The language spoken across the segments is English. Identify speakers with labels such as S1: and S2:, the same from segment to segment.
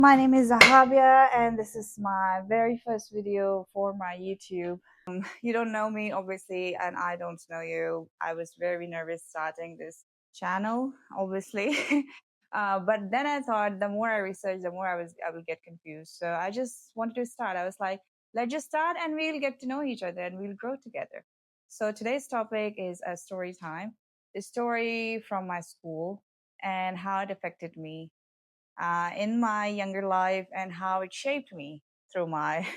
S1: My name is Zahabia, and this is my very first video for my YouTube. You don't know me, obviously, and I don't know you. I was very nervous starting this channel, obviously. But then I thought the more I researched, the more I will get confused. So I just wanted to start. I was like, let's just start and we'll get to know each other and we'll grow together. So today's topic is a story time, the story from my school and how it affected me in my younger life and how it shaped me through my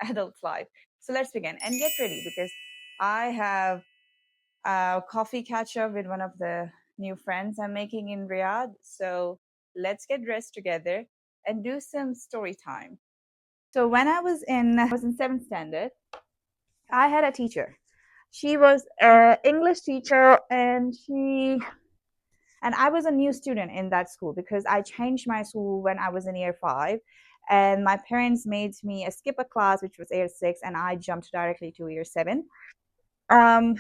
S1: adult life. So let's begin and get ready because I have a coffee catch up with one of the new friends I'm making in Riyadh. So let's get dressed together and do some story time. So when I was in seventh standard, I had a teacher. She was an English teacher, and I was a new student in that school because I changed my school when I was in year five. And my parents made me skip a class, which was year six, and I jumped directly to year seven. Um,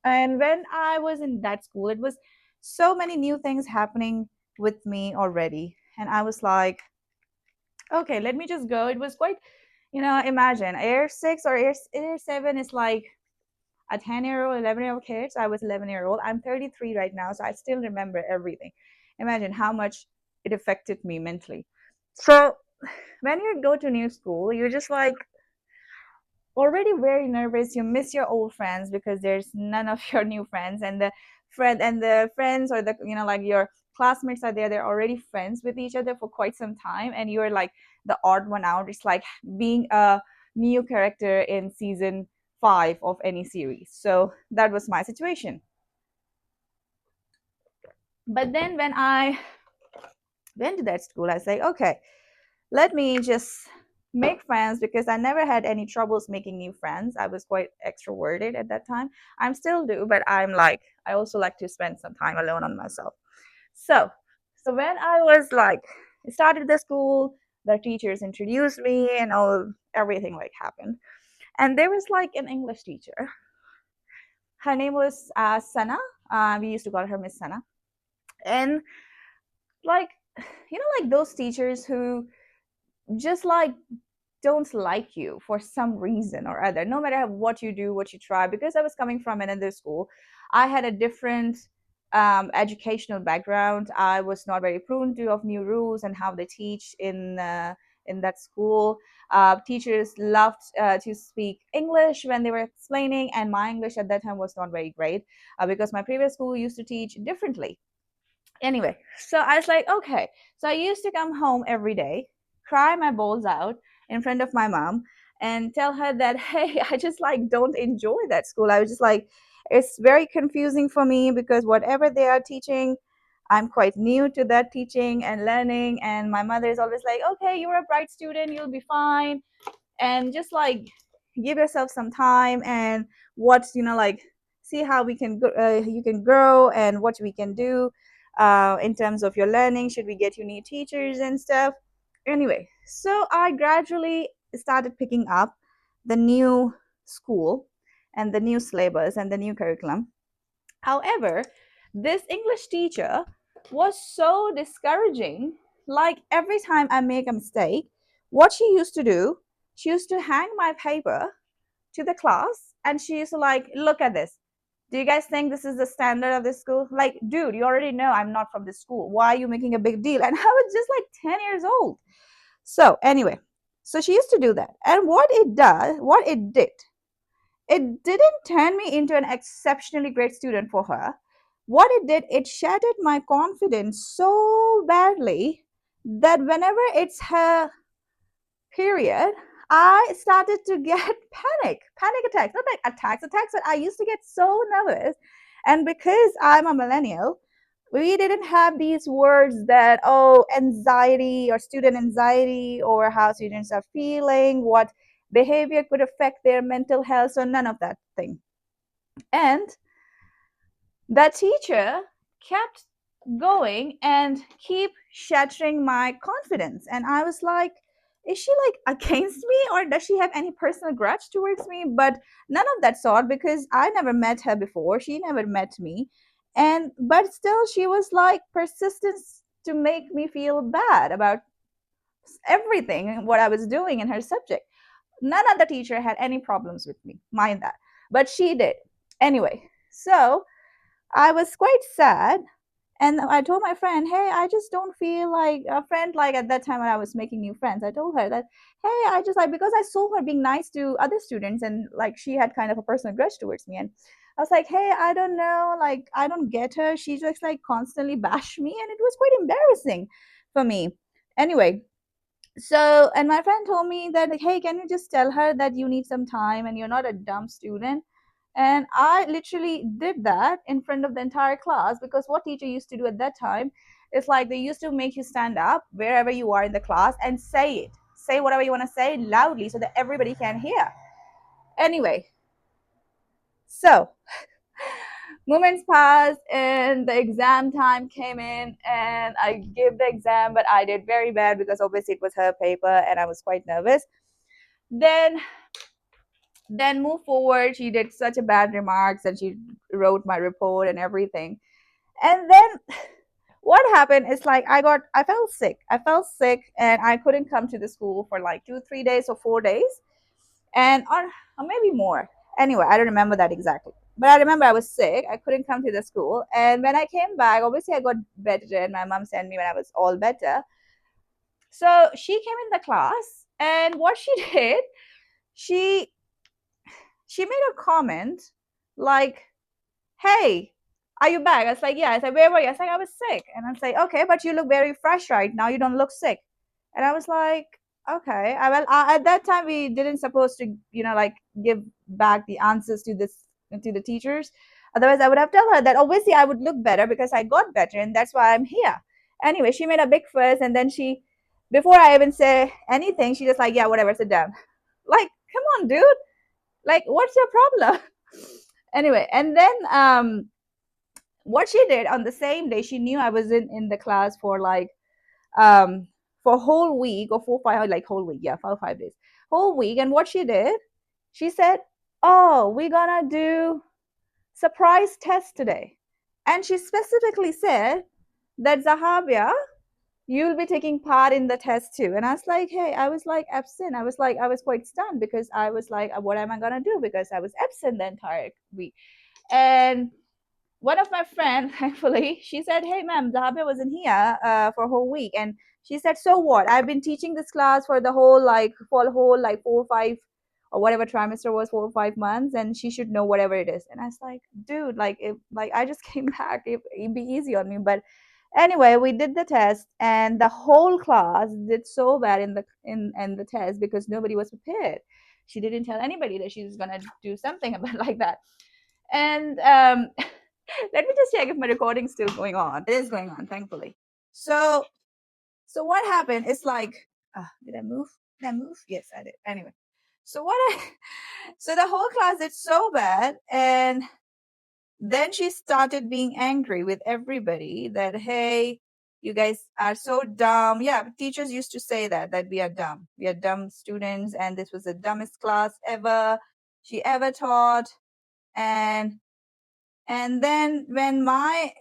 S1: and when I was in that school, it was so many new things happening with me already. And I was like, okay, let me just go. It was quite, imagine year six or year seven is like a 10-year-old, 11-year-old kid. So I was 11-year-old. I'm 33 right now, so I still remember everything. Imagine how much it affected me mentally. So when you go to new school, you're just like already very nervous. You miss your old friends because there's none of your new friends, and the friends or the like your classmates are there. They're already friends with each other for quite some time, and you're like the odd one out. It's like being a new character in season five of any series. So that was my situation. But then when I went to that school, I was like, okay, let me just make friends because I never had any troubles making new friends. I was quite extroverted at that time. I'm still do, but I also like to spend some time alone on myself. So, so when I was like started the school, the teachers introduced me and all everything like happened. And there was like an English teacher. Her name was Sana. We used to call her Miss Sana. And like, like those teachers who just like don't like you for some reason or other, no matter what you do, what you try. Because I was coming from another school, I had a different educational background. I was not very prone to of new rules and how they teach in that school. Teachers loved to speak English when they were explaining, and my English at that time was not very great because my previous school used to teach differently. Anyway, so I was like, okay. So I used to come home every day, cry my balls out in front of my mom, and tell her that, hey, I just like don't enjoy that school. I was just like, it's very confusing for me because whatever they are teaching, I'm quite new to that teaching and learning. And my mother is always like, okay, you're a bright student, you'll be fine. And just like give yourself some time and what's, like, see how you can grow and what we can do in terms of your learning. Should we get you new teachers and stuff? Anyway, so I gradually started picking up the new school and the new syllabus and the new curriculum. However, this English teacher was so discouraging. Like every time I make a mistake, what she used to do, she used to hang my paper to the class and she used to like, look at this. Do you guys think this is the standard of this school? Like, dude, you already know I'm not from this school. Why are you making a big deal? And I was just like 10 years old. So anyway, so she used to do that. And what it did, it didn't turn me into an exceptionally great student for her. What it did, it shattered my confidence so badly that whenever it's her period, I started to get panic attacks, not like attacks, but I used to get so nervous. And because I'm a millennial, we didn't have these words that, oh, anxiety or student anxiety or how students are feeling, what behavior could affect their mental health. So none of that thing. And the teacher kept going and keep shattering my confidence. And I was like, is she like against me or does she have any personal grudge towards me? But none of that sort because I never met her before. She never met me. And but still she was like persistent to make me feel bad about everything what I was doing in her subject. None other teacher had any problems with me, mind that, but she did. Anyway, so I was quite sad, and I told my friend, hey, I just don't feel like a friend. Like at that time when I was making new friends, I told her that, hey, I just like, because I saw her being nice to other students, and like she had kind of a personal grudge towards me. And I was like, hey, I don't know, like I don't get her. She just like constantly bashed me, and it was quite embarrassing for me. Anyway, so, and my friend told me that, like, hey, can you just tell her that you need some time and you're not a dumb student? And I literally did that in front of the entire class, because what teacher used to do at that time is like they used to make you stand up wherever you are in the class and say it. Say whatever you want to say loudly so that everybody can hear. Anyway, so moments passed and the exam time came in, and I gave the exam, but I did very bad because obviously it was her paper and I was quite nervous. Then move forward, she did such a bad remarks and she wrote my report and everything. And then what happened is like I felt sick and I couldn't come to the school for like 2 3 days or 4 days, and or maybe more. Anyway, I don't remember that exactly, but I remember I was sick, I couldn't come to the school. And when I came back, obviously I got better and my mom sent me when I was all better. So she came in the class, and what she did, she made a comment like, hey, are you back? I was like, yeah. I said, where were you? I was like, I was sick. And I was like, okay, but you look very fresh right now, you don't look sick. And I was like, okay. At that time we didn't supposed to, like give back the answers to the teachers. Otherwise I would have told her that obviously I would look better because I got better and that's why I'm here. Anyway, she made a big fuss, and then she, before I even say anything, she just like, yeah, whatever, sit down. Like, come on, dude, like what's your problem? Anyway, and then what she did on the same day, she knew I was in the class for like for a whole week or 4 5, like whole week, yeah, 4 5 days, whole week. And what she did, she said, oh, we're gonna do surprise test today. And she specifically said that, Zahabia, you'll be taking part in the test too. And I was like, hey, I was like absent. I was quite stunned because I was like, what am I gonna do, because I was absent the entire week. And one of my friends, thankfully, she said, hey, ma'am, Zahabia wasn't here for a whole week. And she said, so what? I've been teaching this class for the whole, like 4 or 5, or whatever trimester was, 4 or 5 months, and she should know whatever it is. And I was like, dude, like I just came back. It'd be easy on me. But anyway, we did the test, and the whole class did so bad in the test because nobody was prepared. She didn't tell anybody that she was gonna do something about like that. And let me just check if my recording's still going on. It is going on, thankfully. So, what happened? It's like, did I move? Did I move? Yes, I did. Anyway, so so the whole class did so bad, and then she started being angry with everybody that, hey, you guys are so dumb. Yeah, teachers used to say that we are dumb. We are dumb students, and this was the dumbest class ever she ever taught. And then when my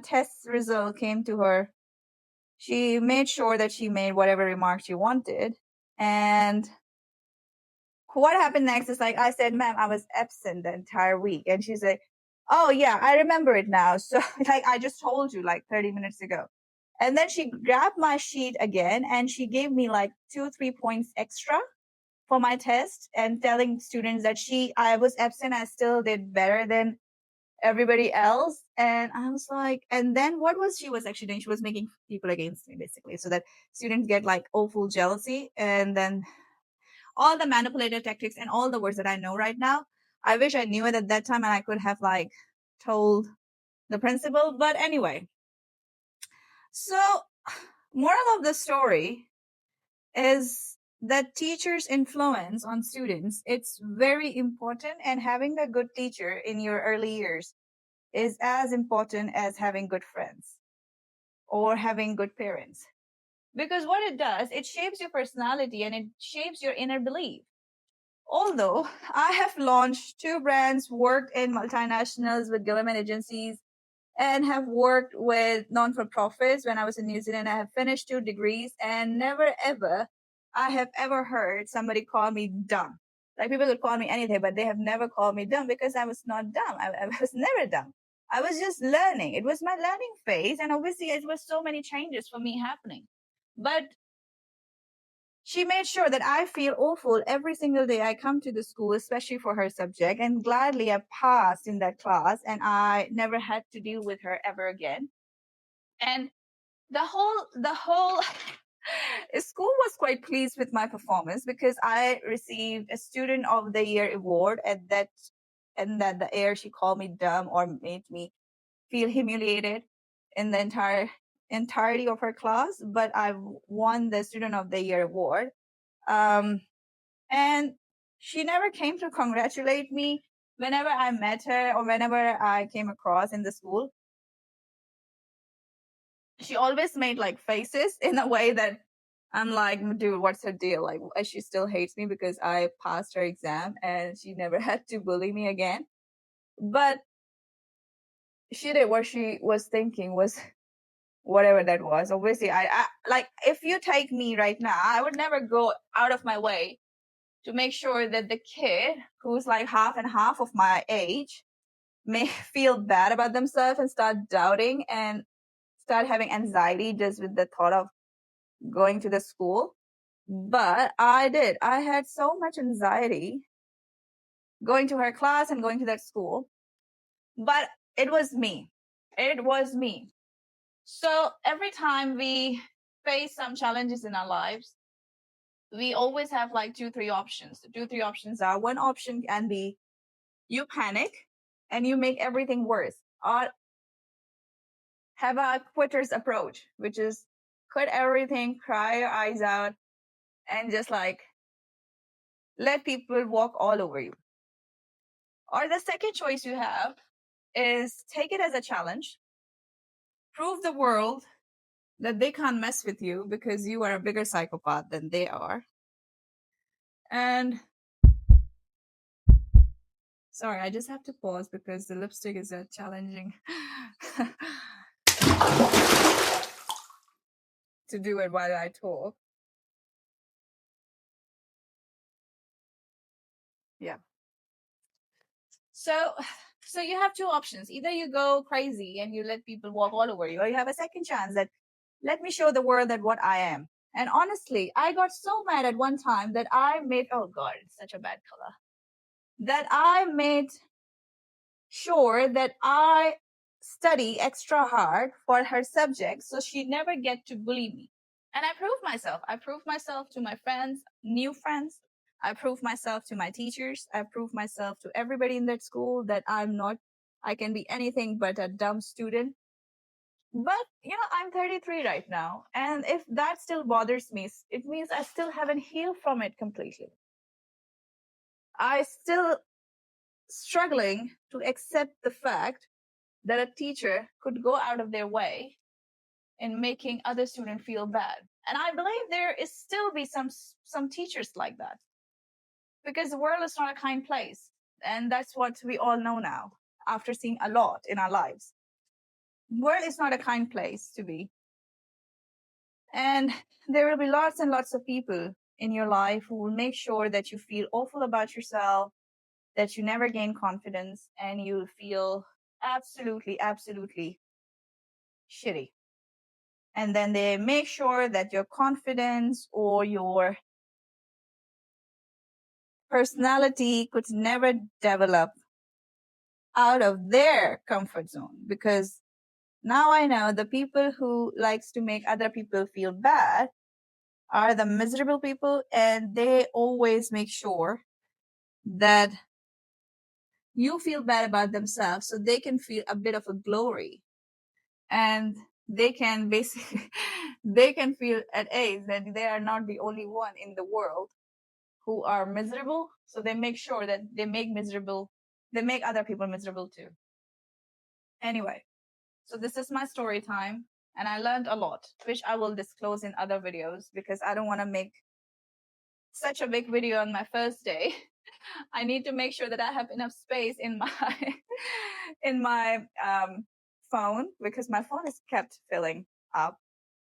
S1: test result came to her, she made sure that she made whatever remarks she wanted. And what happened next is like, I said, ma'am, I was absent the entire week. And she's like, oh, yeah, I remember it now. So, like, I just told you like 30 minutes ago. And then she grabbed my sheet again and she gave me like 2 3 points extra for my test, and telling students that I was absent, I still did better than everybody else. And I was like, and then what was she was actually doing? She was making people against me, basically, so that students get like awful jealousy. And then all the manipulative tactics and all the words that I know right now, I wish I knew it at that time and I could have like told the principal. But anyway, so moral of the story is that teachers' influence on students, it's very important, and having a good teacher in your early years is as important as having good friends or having good parents. Because what it does, it shapes your personality and it shapes your inner belief. Although I have launched 2 brands, worked in multinationals with government agencies, and have worked with non-for-profits when I was in New Zealand. I have finished 2 degrees, and never ever I have ever heard somebody call me dumb. Like, people could call me anything, but they have never called me dumb because I was not dumb. I was never dumb. I was just learning. It was my learning phase, and obviously it was so many changes for me happening. But she made sure that I feel awful every single day I come to the school, especially for her subject. And gladly I passed in that class, and I never had to deal with her ever again. And the whole school was quite pleased with my performance because I received a Student of the Year award at that, and that the air she called me dumb or made me feel humiliated in the entirety of her class. But I won the Student of the Year award. Um, and she never came to congratulate me whenever I met her or whenever I came across in the school. She always made like faces in a way that I'm like, dude, what's her deal? Like, she still hates me because I passed her exam, and she never had to bully me again. But she did what she was thinking was whatever that was. Obviously, I like, if you take me right now, I would never go out of my way to make sure that the kid who's like half and half of my age may feel bad about themselves and start doubting and start having anxiety just with the thought of going to the school. But I did. I had so much anxiety going to her class and going to that school. But it was me. It was me. So every time we face some challenges in our lives, we always have like 2, 3 options. The 2, 3 options are, one option can be you panic and you make everything worse, or have a quitter's approach, which is quit everything, cry your eyes out, and just like let people walk all over you. Or the second choice you have is take it as a challenge, prove the world that they can't mess with you because you are a bigger psychopath than they are. And sorry, I just have to pause because the lipstick is challenging to do it while I talk. Yeah. So you have 2 options. Either you go crazy and you let people walk all over you, or you have a second chance that let me show the world that what I am. And honestly, I got so mad at one time that I made, oh God, it's such a bad color, that I made sure that I study extra hard for her subject so she never get to bully me. And I proved myself. I proved myself to my friends, new friends. I proved myself to my teachers. I proved myself to everybody in that school that I can be anything but a dumb student. But, I'm 33 right now. And if that still bothers me, it means I still haven't healed from it completely. I still struggling to accept the fact that a teacher could go out of their way in making other students feel bad. And I believe there is still be some teachers like that, because the world is not a kind place. And that's what we all know now after seeing a lot in our lives. The world is not a kind place to be. And there will be lots and lots of people in your life who will make sure that you feel awful about yourself, that you never gain confidence, and you feel absolutely, absolutely shitty. And then they make sure that your confidence or your personality could never develop out of their comfort zone. Because now I know the people who likes to make other people feel bad are the miserable people, and they always make sure that you feel bad about themselves so they can feel a bit of a glory, and they can basically they can feel at ease that they are not the only one in the world who are miserable. So they make sure that they make other people miserable too. Anyway, so this is my story time, and I learned a lot, which I will disclose in other videos because I don't want to make such a big video on my first day. I need to make sure that I have enough space in my in my phone because my phone is kept filling up.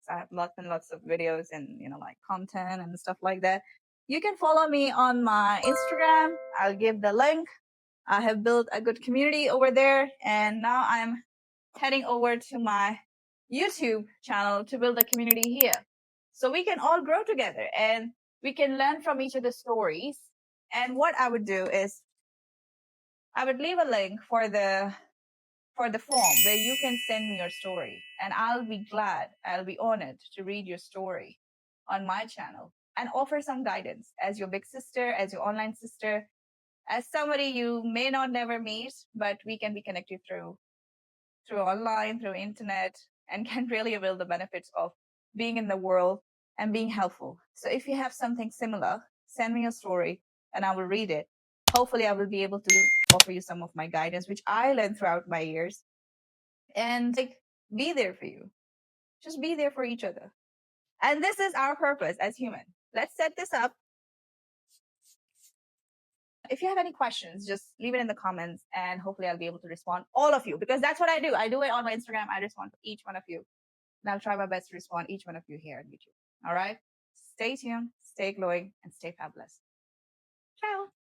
S1: So I have lots and lots of videos and like content and stuff like that. You can follow me on my Instagram. I'll give the link. I have built a good community over there, and now I'm heading over to my YouTube channel to build a community here. So we can all grow together and we can learn from each other's stories. And what I would do is I would leave a link for the form where you can send me your story, and I'll be glad, I'll be honored to read your story on my channel and offer some guidance as your big sister, as your online sister, as somebody you may not never meet, but we can be connected through online, through internet, and can really avail the benefits of being in the world and being helpful. So if you have something similar, send me a story and I will read it. Hopefully I will be able to offer you some of my guidance, which I learned throughout my years, and like be there for you. Just be there for each other. And this is our purpose as human. Let's set this up. If you have any questions, just leave it in the comments and hopefully I'll be able to respond all of you, because that's what I do. I do it on my Instagram. I respond to each one of you. And I'll try my best to respond each one of you here on YouTube. All right. Stay tuned, stay glowing, and stay fabulous. Ciao.